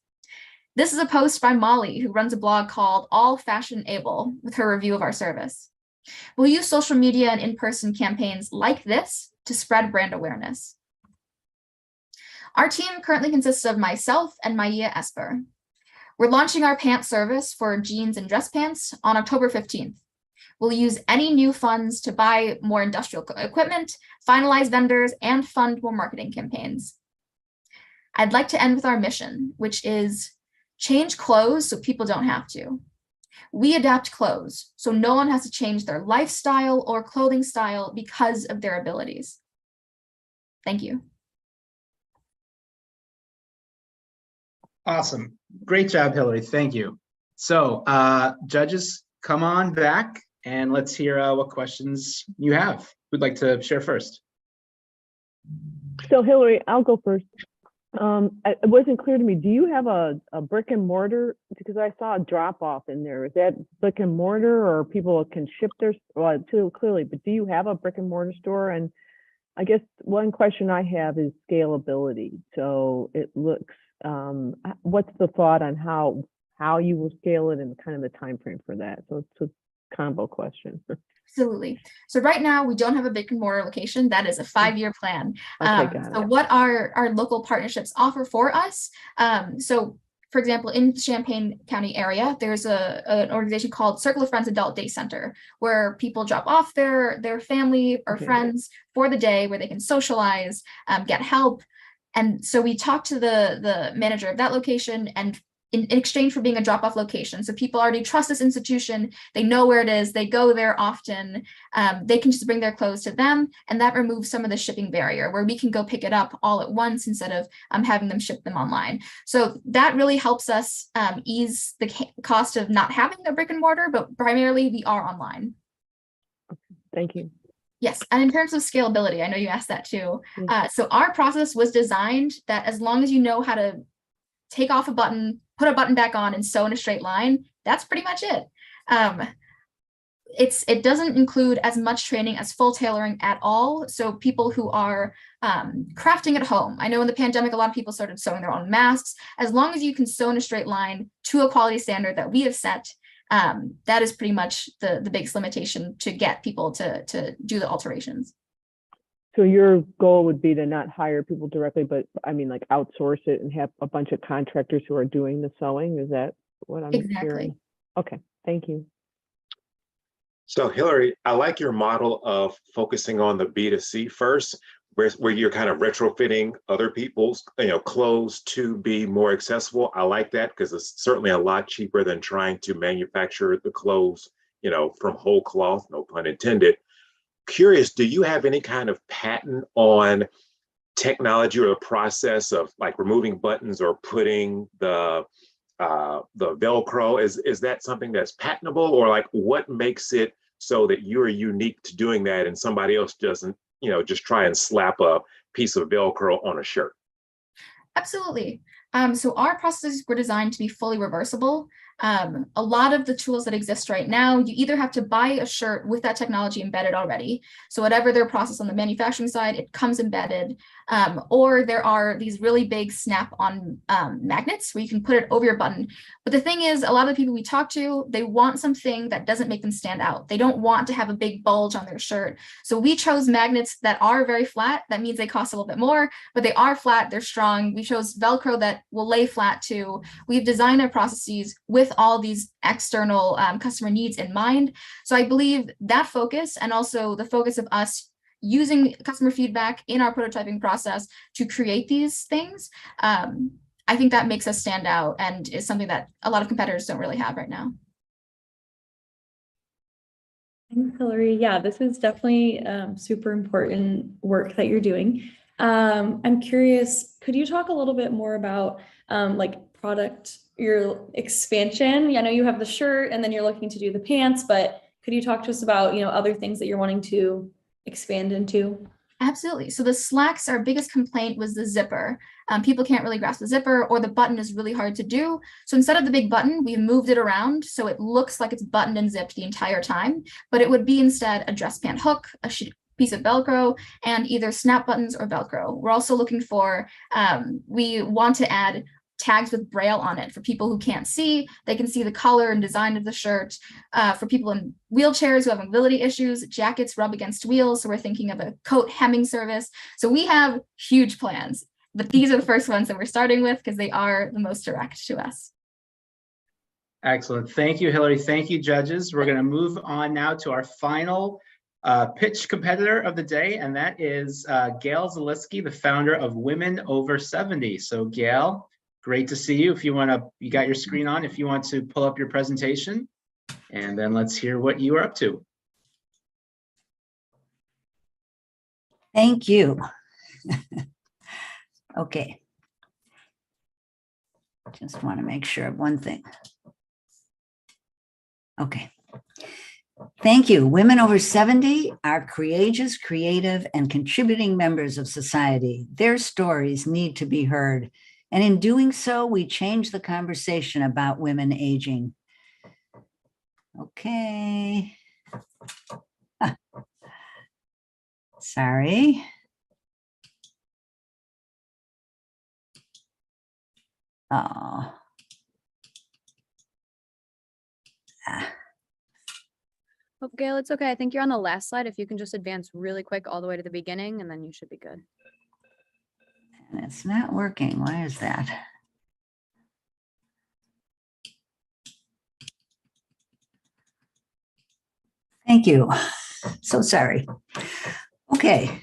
This is a post by Molly, who runs a blog called All Fashion Able, with her review of our service. We'll use social media and in-person campaigns like this to spread brand awareness. Our team currently consists of myself and Guías Esper. We're launching our pants service for jeans and dress pants on October 15th. We'll use any new funds to buy more industrial equipment, finalize vendors, and fund more marketing campaigns. I'd like to end with our mission, which is change clothes so people don't have to. We adapt clothes so no one has to change their lifestyle or clothing style because of their abilities. Thank you. Awesome. Great job, Hilary. Thank you. So judges, come on back and let's hear what questions you have. Who'd like to share first? So Hilary, I'll go first. It wasn't clear to me. Do you have a brick and mortar? Because I saw a drop off in there. Is that brick and mortar, or people can ship their, well, too clearly, but do you have a brick and mortar store? And I guess one question I have is scalability. So it looks, what's the thought on how you will scale it and kind of the time frame for that? So it's a combo question. Absolutely. So right now we don't have a brick and mortar location. That is a 5-year plan. Okay, so what our local partnerships offer for us. So for example, in the Champaign County area, there's an organization called Circle of Friends Adult Day Center, where people drop off their family or friends for the day, where they can socialize, get help. And so we talked to the manager of that location, and in exchange for being a drop-off location. So people already trust this institution, they know where it is, they go there often, they can just bring their clothes to them, and that removes some of the shipping barrier where we can go pick it up all at once instead of having them ship them online. So that really helps us ease the cost of not having a brick and mortar, but primarily we are online. Thank you. Yes, and in terms of scalability, I know you asked that too. So our process was designed that as long as you know how to take off a button, put a button back on, and sew in a straight line, that's pretty much it. It doesn't include as much training as full tailoring at all. So people who are crafting at home, I know in the pandemic, a lot of people started sewing their own masks. As long as you can sew in a straight line to a quality standard that we have set, that is pretty much the biggest limitation to get people to do the alterations. So your goal would be to not hire people directly, but I mean, like outsource it and have a bunch of contractors who are doing the sewing. Is that what I'm hearing? Okay, thank you. So Hilary, I like your model of focusing on the B2C first, where you're kind of retrofitting other people's clothes to be more accessible. I like that because it's certainly a lot cheaper than trying to manufacture the clothes, from whole cloth, no pun intended. Curious, do you have any kind of patent on technology or the process of like removing buttons or putting the Velcro? Is that something that's patentable, or like what makes it so that you're unique to doing that and somebody else doesn't, just try and slap a piece of Velcro on a shirt? Absolutely. So our processes were designed to be fully reversible. A lot of the tools that exist right now, you either have to buy a shirt with that technology embedded already. So whatever their process on the manufacturing side, it comes embedded. Or there are these really big snap-on magnets where you can put it over your button. But the thing is, a lot of the people we talk to, they want something that doesn't make them stand out. They don't want to have a big bulge on their shirt. So we chose magnets that are very flat. That means they cost a little bit more, but they are flat, they're strong. We chose Velcro that will lay flat too. We've designed our processes with all these external customer needs in mind. So I believe that focus, and also the focus of us using customer feedback in our prototyping process to create these things, I think that makes us stand out and is something that a lot of competitors don't really have right now. Thanks, Hilary. Yeah, this is definitely super important work that you're doing. I'm curious, could you talk a little bit more about like product, your expansion? I know you have the shirt and then you're looking to do the pants, but could you talk to us about, other things that you're wanting to expand into? Absolutely. So the slacks, our biggest complaint was the zipper. People can't really grasp the zipper, or the button is really hard to do. So instead of the big button, we've moved it around so it looks like it's buttoned and zipped the entire time, but it would be instead a dress pant hook, a piece of Velcro, and either snap buttons or Velcro. We're also looking for, we want to add tags with Braille on it for people who can't see. They can see the color and design of the shirt. For people in wheelchairs who have mobility issues, jackets rub against wheels. So we're thinking of a coat hemming service. So we have huge plans, but these are the first ones that we're starting with because they are the most direct to us. Excellent. Thank you, Hilary. Thank you, judges. We're going to move on now to our final pitch competitor of the day, and that is Gail Zelitzky, the founder of Women Over 70. So Gail, great to see you. If you want to, you got your screen on, if you want to pull up your presentation, and then let's hear what you are up to. Thank you. Okay. Just want to make sure of one thing. Okay. Thank you. Women over 70 are courageous, creative, and contributing members of society. Their stories need to be heard. And in doing so, we change the conversation about women aging. Okay. Sorry. Oh. Oh, Gail, it's okay. I think you're on the last slide. If you can just advance really quick all the way to the beginning, and then you should be good. And it's not working. Why is that? Thank you. So sorry. Okay.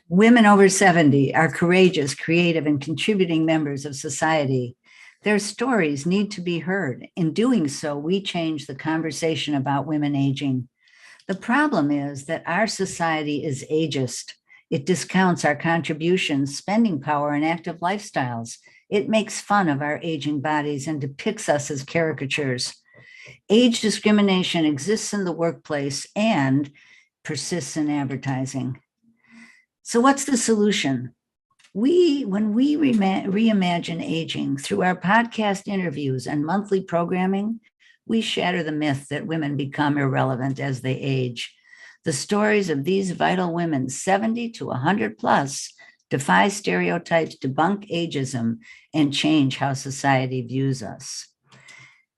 Women over 70 are courageous, creative, and contributing members of society. Their stories need to be heard. In doing so, we change the conversation about women aging. The problem is that our society is ageist. It discounts our contributions, spending power, and active lifestyles. It makes fun of our aging bodies and depicts us as caricatures. Age discrimination exists in the workplace and persists in advertising. So what's the solution? When we reimagine aging through our podcast interviews and monthly programming, we shatter the myth that women become irrelevant as they age. The stories of these vital women, 70 to 100 plus, defy stereotypes, debunk ageism, and change how society views us.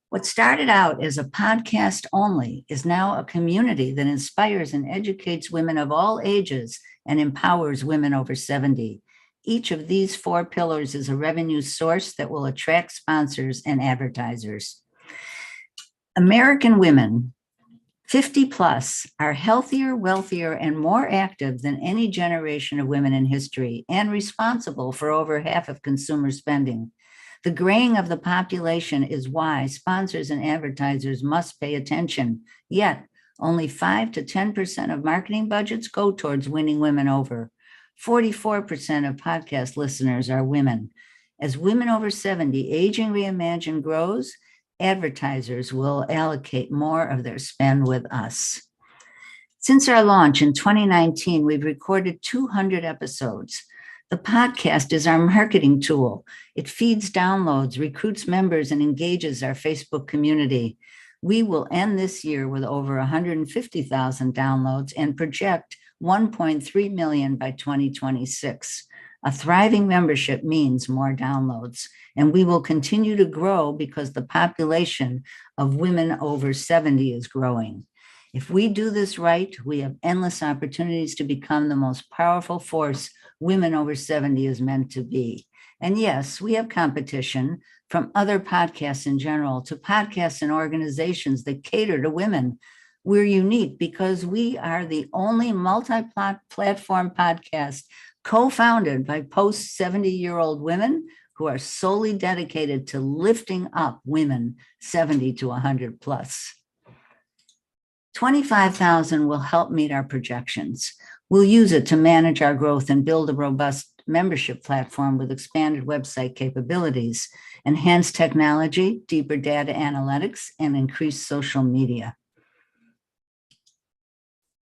What started out as a podcast only is now a community that inspires and educates women of all ages and empowers women over 70. Each of these 4 pillars is a revenue source that will attract sponsors and advertisers. American women 50 plus are healthier, wealthier, and more active than any generation of women in history, and responsible for over half of consumer spending. The graying of the population is why sponsors and advertisers must pay attention. Yet, only 5 to 10% of marketing budgets go towards winning women over. 44% of podcast listeners are women. As women over 70, Aging Reimagined grows, advertisers will allocate more of their spend with us. Since our launch in 2019, we've recorded 200 episodes. The podcast is our marketing tool. It feeds downloads, recruits members, and engages our Facebook community. We will end this year with over 150,000 downloads and project 1.3 million by 2026. A thriving membership means more downloads, and we will continue to grow because the population of women over 70 is growing. If we do this right, we have endless opportunities to become the most powerful force women over 70 is meant to be. And yes, we have competition from other podcasts in general to podcasts and organizations that cater to women. We're unique because we are the only multi-platform podcast co-founded by post-70-year-old women who are solely dedicated to lifting up women 70 to 100 plus. 25,000 will help meet our projections. We'll use it to manage our growth and build a robust membership platform with expanded website capabilities, enhanced technology, deeper data analytics, and increased social media.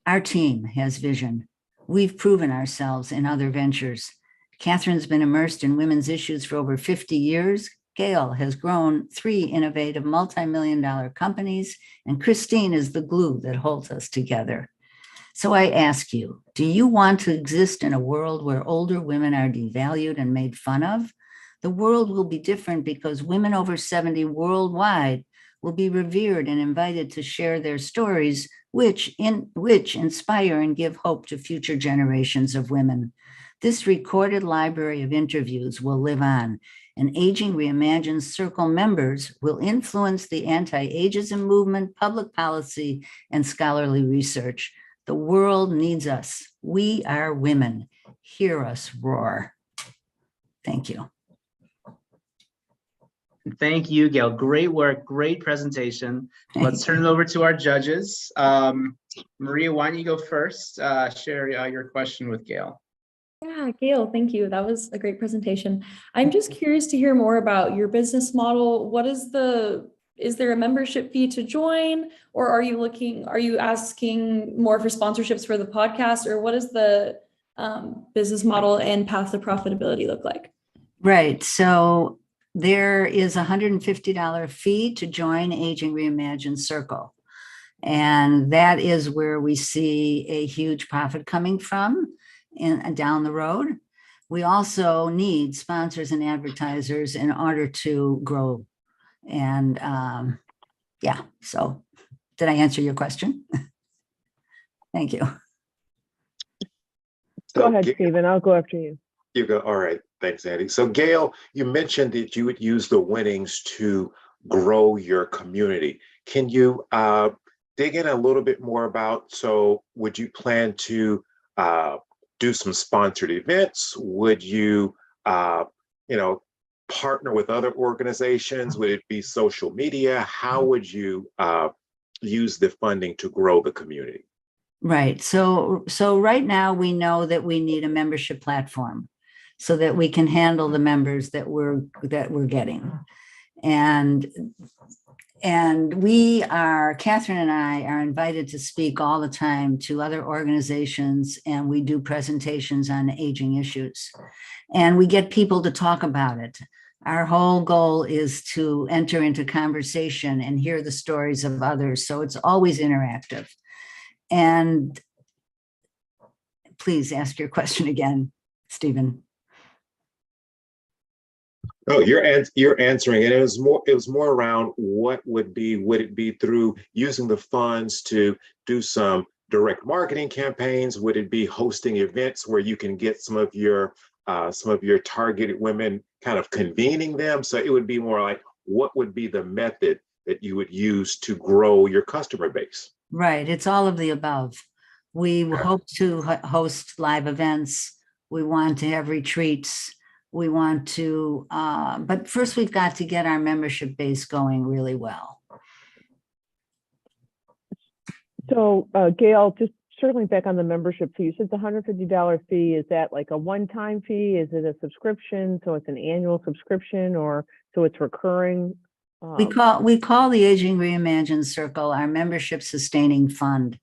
Our team has vision. We've proven ourselves in other ventures. Catherine's been immersed in women's issues for over 50 years. Gail has grown 3 innovative multi-million-dollar companies, and Christine is the glue that holds us together. So I ask you, do you want to exist in a world where older women are devalued and made fun of? The world will be different because women over 70 worldwide will be revered and invited to share their stories, which inspire and give hope to future generations of women. This recorded library of interviews will live on, and Aging Reimagined Circle members will influence the anti-ageism movement, public policy, and scholarly research. The world needs us. We are women. Hear us roar. Thank you. Thank you, Gail. Great work, great presentation. Let's turn it over to our judges. Maria, why don't you go first? Share your question with Gail. Yeah, Gail, thank you. That was a great presentation. I'm just curious to hear more about your business model. Is there a membership fee to join, or are you asking more for sponsorships for the podcast, or what does the business model and path to profitability look like? Right. So there is a $150 fee to join Aging Reimagined Circle. And that is where we see a huge profit coming from down the road. We also need sponsors and advertisers in order to grow. And yeah, so did I answer your question? Thank you. Go ahead, Stephen. I'll go after you. You go. All right. Thanks, Andy. So Gail, you mentioned that you would use the winnings to grow your community. Can you dig in a little bit more about, so would you plan to do some sponsored events? Would you, partner with other organizations? Would it be social media? How would you use the funding to grow the community? Right. So right now we know that we need a membership platform so that we can handle the members that we're getting. And Catherine and I are invited to speak all the time to other organizations, and we do presentations on aging issues. And we get people to talk about it. Our whole goal is to enter into conversation and hear the stories of others. So it's always interactive. And please ask your question again, Stephen. Oh, you're answering it. It was more around would it be through using the funds to do some direct marketing campaigns? Would it be hosting events where you can get some of your targeted women, kind of convening them? So it would be more like, what would be the method that you would use to grow your customer base? Right. It's all of the above. We hope to host live events. We want to have retreats. We want to, but first we've got to get our membership base going really well. So Gail, circling back on the membership fee, you said the $150 fee, is that like a one-time fee? Is it a subscription? So it's an annual subscription, or so it's recurring? We call the Aging Reimagined Circle our membership sustaining fund.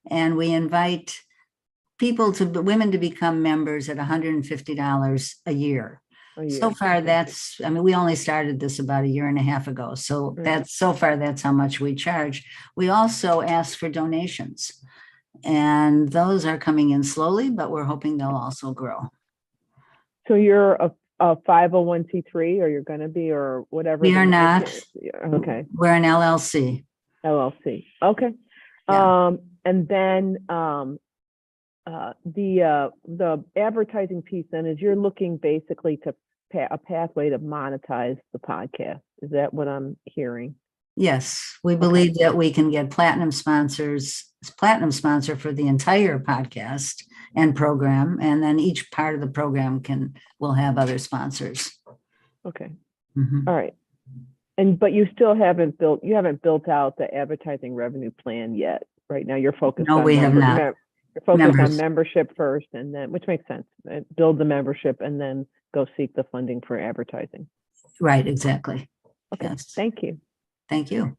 And we invite women to become members at $150 a year. So far, we only started this about a year and a half ago. So that's how much we charge. We also ask for donations, and those are coming in slowly, but we're hoping they'll also grow. So you're a 501c3, or you're going to be, or whatever? We are not. Okay. We're an LLC. LLC. Okay. Yeah. And then the advertising piece then is you're looking basically to a pathway to monetize the podcast. Is that what I'm hearing? Yes, we believe that we can get platinum sponsor for the entire podcast and program, and then each part of the program will have other sponsors. Okay. Mm-hmm. All right. But you still haven't built out the advertising revenue plan yet. Right now you're focused on we have not. You're focused on membership first, and then, which makes sense, build the membership and then go seek the funding for advertising. Right, exactly. Okay, yes. Thank you. Thank you.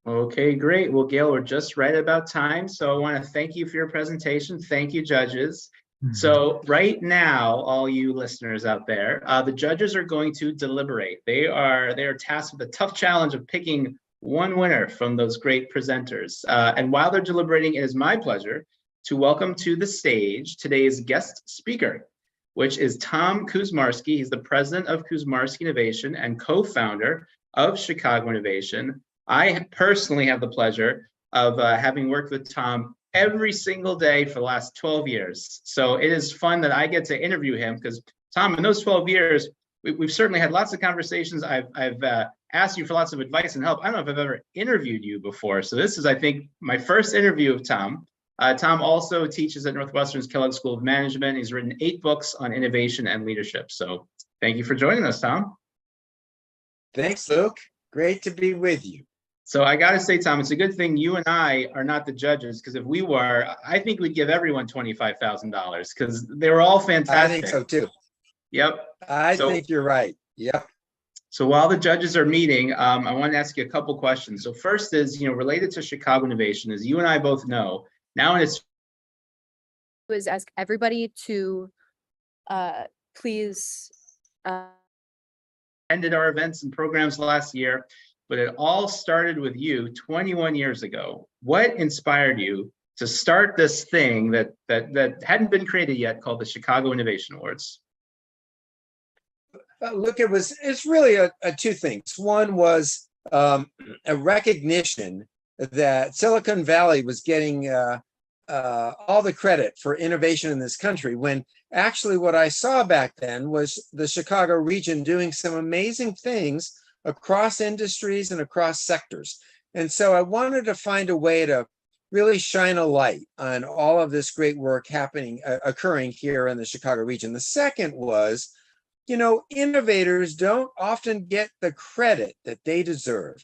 Okay, great. Well, Gail, we're just right about time. So I want to thank you for your presentation. Thank you, judges. Mm-hmm. So right now, all you listeners out there, the judges are going to deliberate. They are tasked with the tough challenge of picking one winner from those great presenters. And while they're deliberating, it is my pleasure to welcome to the stage today's guest speaker, which is Pham Kuczmarski. He's the president of Kuczmarski Innovation and co-founder of Chicago Innovation. I personally have the pleasure of having worked with Pham every single day for the last 12 years. So it is fun that I get to interview him, because Pham, in those 12 years, we've certainly had lots of conversations. I've asked you for lots of advice and help. I don't know if I've ever interviewed you before. So this is, I think, my first interview of Pham. Pham also teaches at Northwestern's Kellogg School of Management. He's written 8 books on innovation and leadership. So thank you for joining us, Pham. Thanks, Luke. Great to be with you. So I got to say, Pham, it's a good thing you and I are not the judges, because if we were, I think we'd give everyone $25,000, because they were all fantastic. I think so too. Yep. I think you're right. Yep. So while the judges are meeting, I want to ask you a couple questions. So first is, related to Chicago Innovation, as you and I both know, now it's was ask everybody to please ended our events and programs last year, but it all started with you 21 years ago. What inspired you to start this thing that hadn't been created yet, called the Chicago Innovation Awards? Look, it's really a 2 things. One was a recognition that Silicon Valley was getting all the credit for innovation in this country, when actually what I saw back then was the Chicago region doing some amazing things across industries and across sectors. And so I wanted to find a way to really shine a light on all of this great work occurring here in the Chicago region. The second was, innovators don't often get the credit that they deserve.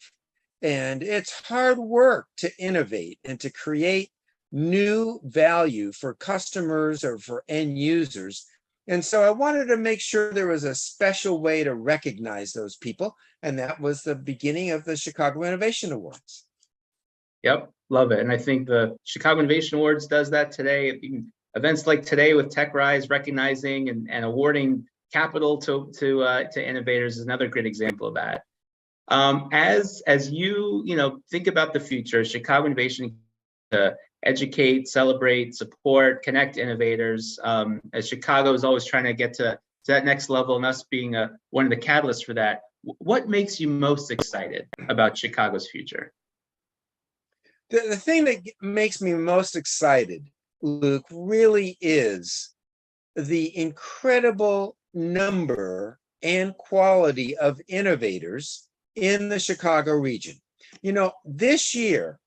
And it's hard work to innovate and to create new value for customers or for end users. And so I wanted to make sure there was a special way to recognize those people. And that was the beginning of the Chicago Innovation Awards. Yep, love it. And I think the Chicago Innovation Awards does that today. Events like today with TechRise recognizing and awarding capital to innovators is another great example of that. As you think about the future, Chicago Innovation to educate, celebrate, support, connect innovators. As Chicago is always trying to get to that next level, and us being one of the catalysts for that. What makes you most excited about Chicago's future? The thing that makes me most excited, Luke, really is the incredible number and quality of innovators in the Chicago region. This year,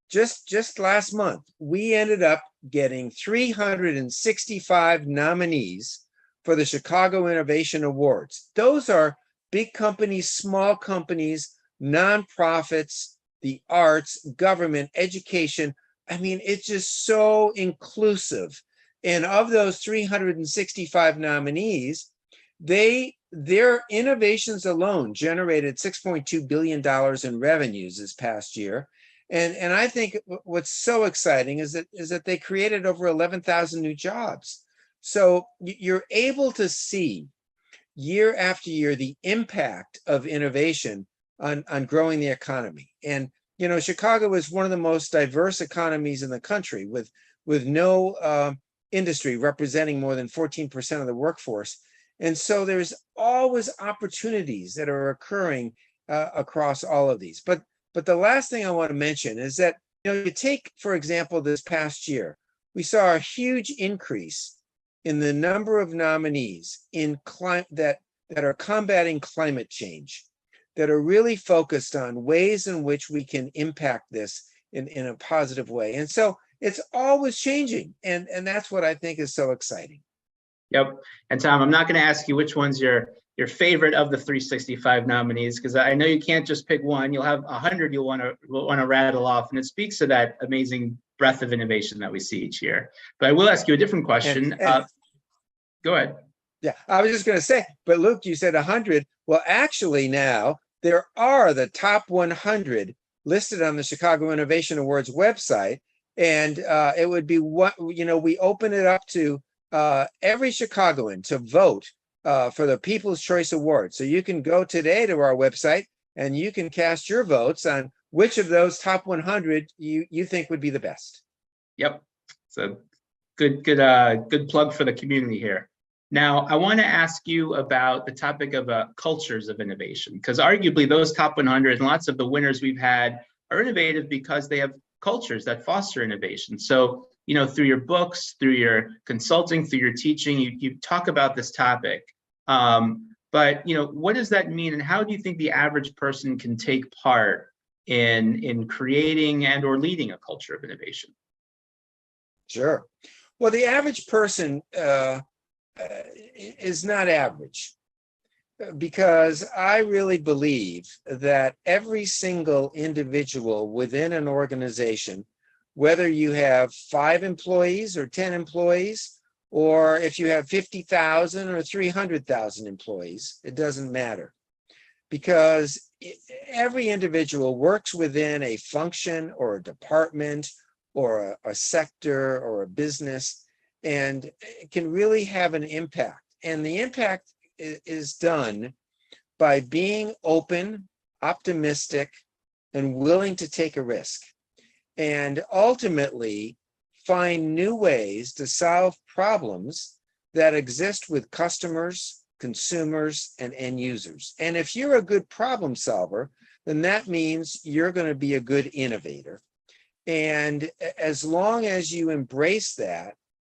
just last month, we ended up getting 365 nominees for the Chicago Innovation Awards. Those are big companies, small companies, nonprofits, the arts, government, education, I mean, it's just so inclusive. And of those 365 nominees, their innovations alone generated $6.2 billion in revenues this past year. And I think what's so exciting is that they created over 11,000 new jobs. So you're able to see year after year the impact of innovation on growing the economy. And you know, Chicago is one of the most diverse economies in the country, with no industry representing more than 14% of the workforce. And so there's always opportunities that are occurring across all of these. But the last thing I want to mention is that, you know, you take, for example, this past year, we saw a huge increase in the number of nominees in that are combating climate change, that are really focused on ways in which we can impact this in a positive way. And so it's always changing. And that's what I think is so exciting. Yep. And Tom, I'm not going to ask you which one's your favorite of the 365 nominees, because I know you can't just pick one. You'll have 100 you'll want to rattle off, and it speaks to that amazing breadth of innovation that we see each year. But I will ask you a different question. Go ahead. Yeah, I was just going to say, but Luke, you said 100. Well, actually now there are the top 100 listed on the Chicago Innovation Awards website. And it would be what, you know, we open it up to every Chicagoan to vote for the People's Choice Award. So you can go today to our website and you can cast your votes on which of those top 100 you think would be the best. Yep. So good plug for the community here. Now, I want to ask you about the topic of cultures of innovation, because arguably those top 100 and lots of the winners we've had are innovative because they have cultures that foster innovation. So, you know, through your books, through your consulting, through your teaching, you talk about this topic. But, you know, what does that mean? And how do you think the average person can take part in creating and or leading a culture of innovation? Sure. Well, the average person is not average, because I really believe that every single individual within an organization, whether you have 5 employees or 10 employees, or if you have 50,000 or 300,000 employees, it doesn't matter, because every individual works within a function or a department or a sector or a business, and it can really have an impact. And the impact is done by being open, optimistic, and willing to take a risk, and ultimately find new ways to solve problems that exist with customers, consumers, and end users. And if you're a good problem solver, then that means you're going to be a good innovator. And as long as you embrace that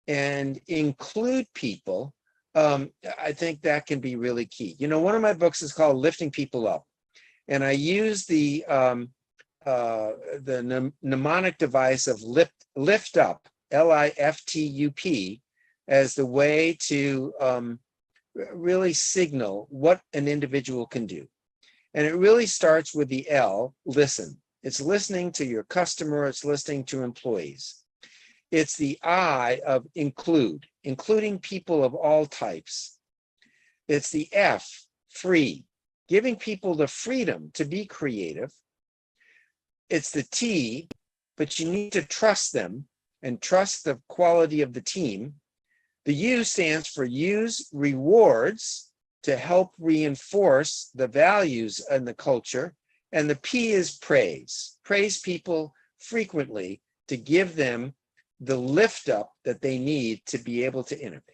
and include people, I think that can be really key. You know, one of my books is called Lifting People Up, and I use the mnemonic device of lift up, LIFTUP, as the way to really signal what an individual can do. And it really starts with the L, listen. It's listening to your customer, it's listening to employees. It's the I of include, including people of all types. It's the F, free, giving people the freedom to be creative. It's the T, but you need to trust them and trust the quality of the team. The U stands for use rewards to help reinforce the values and the culture. And the P is praise. Praise people frequently to give them the lift up that they need to be able to innovate.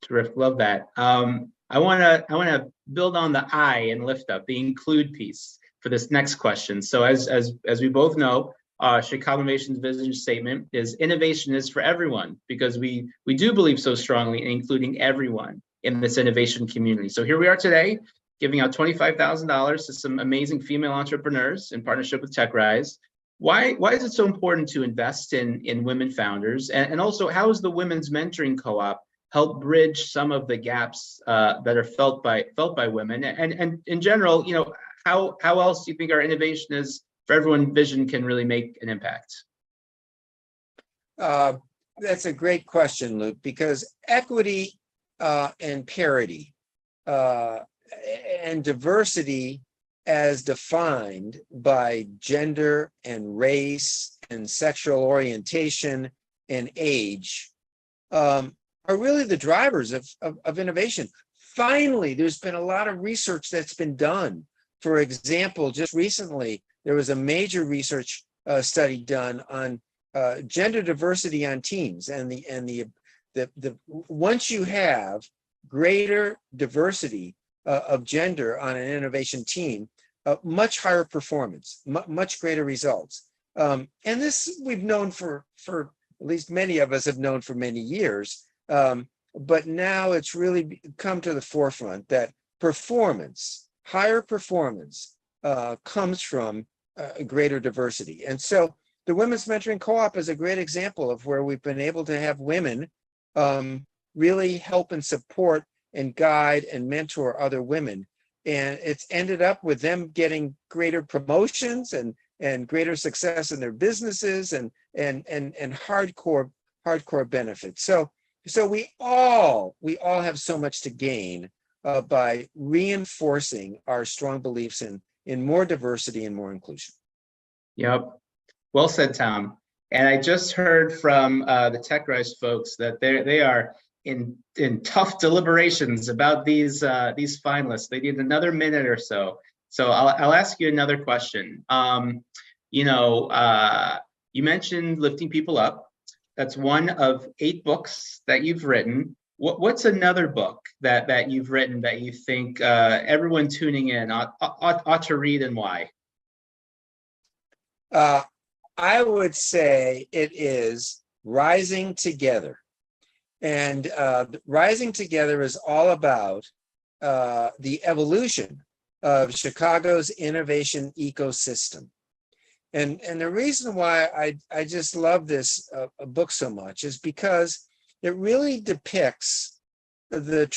Terrific, love that. I want to build on the I and lift up, the include piece for this next question. So as we both know, Chicago Innovation's vision statement is innovation is for everyone, because we do believe so strongly in including everyone in this innovation community. So here we are today, giving out $25,000 to some amazing female entrepreneurs in partnership with TechRise. Why is it so important to invest in women founders? And also, how is the Women's Mentoring Co-op help bridge some of the gaps that are felt by women? And in general, you know, how else do you think our innovation is for everyone vision can really make an impact? That's a great question, Luke, because equity and parity and diversity as defined by gender and race and sexual orientation and age are really the drivers of innovation. Finally, there's been a lot of research that's been done. For example, just recently, there was a major research study done on gender diversity on teams, and the once you have greater diversity of gender on an innovation team, much higher performance, much greater results. And this we've known for at least many of us have known for many years, but now it's really come to the forefront that performance, higher performance, comes from greater diversity. And so the Women's Mentoring Co-op is a great example of where we've been able to have women really help and support and guide and mentor other women. And it's ended up with them getting greater promotions and greater success in their businesses and hardcore benefits. So we all have so much to gain by reinforcing our strong beliefs in more diversity and more inclusion. Yep. Well said, Tom. And I just heard from the TechRise folks that they are in tough deliberations about these finalists. They need another minute or so. So I'll ask you another question. You mentioned Lifting People Up. That's one of 8 books that you've written. What's another book that you've written that you think everyone tuning in ought to read, and why? I would say it is Rising Together. And Rising Together is all about the evolution of Chicago's innovation ecosystem. And the reason why I just love this book so much is because it really depicts the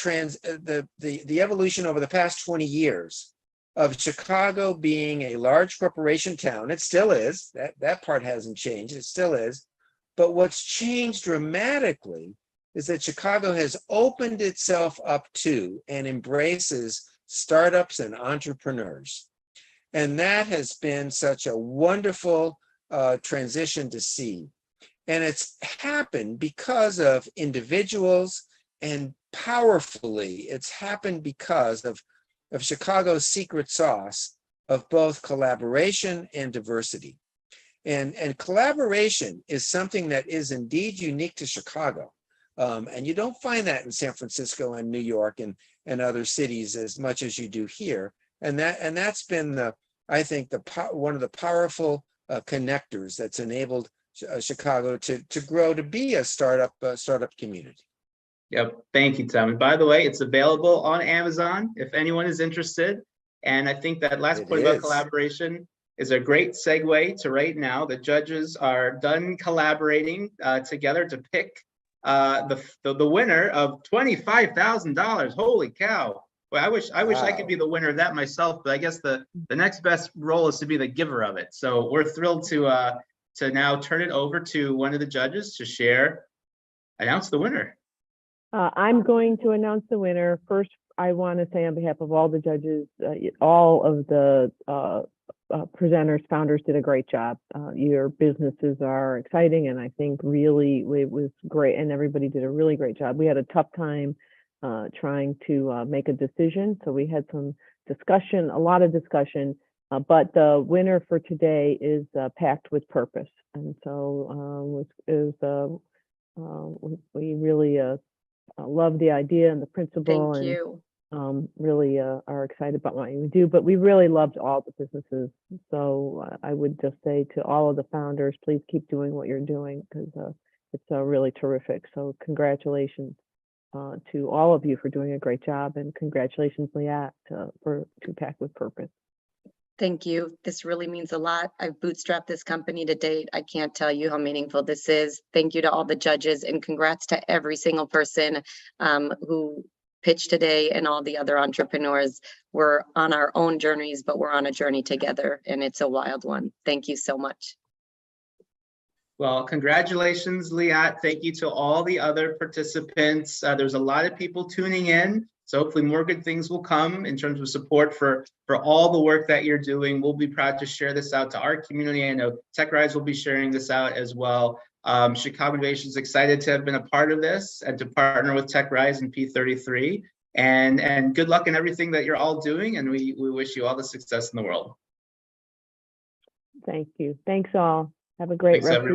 evolution over the past 20 years of Chicago being a large corporation town. It still is. That part hasn't changed. It still is. But what's changed dramatically is that Chicago has opened itself up to and embraces startups and entrepreneurs. And that has been such a wonderful transition to see. And it's happened because of individuals, and powerfully, it's happened because of Chicago's secret sauce of both collaboration and diversity. And collaboration is something that is indeed unique to Chicago. And you don't find that in San Francisco and New York and other cities as much as you do here. And that's been I think one of the powerful connectors that's enabled Chicago to grow to be a startup community. Yep. Thank you, Tom. And by the way, it's available on Amazon if anyone is interested. And I think that last point about collaboration is a great segue to right now. The judges are done collaborating together to pick the winner of $25,000. Holy cow. Well, I wish I could be the winner of that myself, but I guess the next best role is to be the giver of it. So we're thrilled to now turn it over to one of the judges to announce the winner. I'm going to announce the winner. First, I want to say on behalf of all the judges, all of the presenters, founders did a great job. Your businesses are exciting, and I think really it was great, and everybody did a really great job. We had a tough time trying to make a decision, so we had some discussion, a lot of discussion, but the winner for today is Packed with Purpose, and so we really love the idea and the principle. Thank you. Really are excited about what you do, but we really loved all the businesses. So I would just say to all of the founders, please keep doing what you're doing, because it's really terrific. So congratulations to all of you for doing a great job, and congratulations, Leeatt, to Packed with Purpose. Thank you. This really means a lot. I've bootstrapped this company to date. I can't tell you how meaningful this is. Thank you to all the judges, and congrats to every single person who pitched today, and all the other entrepreneurs. We're on our own journeys, but we're on a journey together, and it's a wild one. Thank you so much. Well, congratulations, Leeatt. Thank you to all the other participants. There's a lot of people tuning in, so hopefully more good things will come in terms of support for all the work that you're doing. We'll be proud to share this out to our community. I know TechRise will be sharing this out as well. Chicago Innovation is excited to have been a part of this and to partner with TechRise and P33. And good luck in everything that you're all doing, and we wish you all the success in the world. Thank you. Thanks all. Have a great Thanks, rest of everyone. your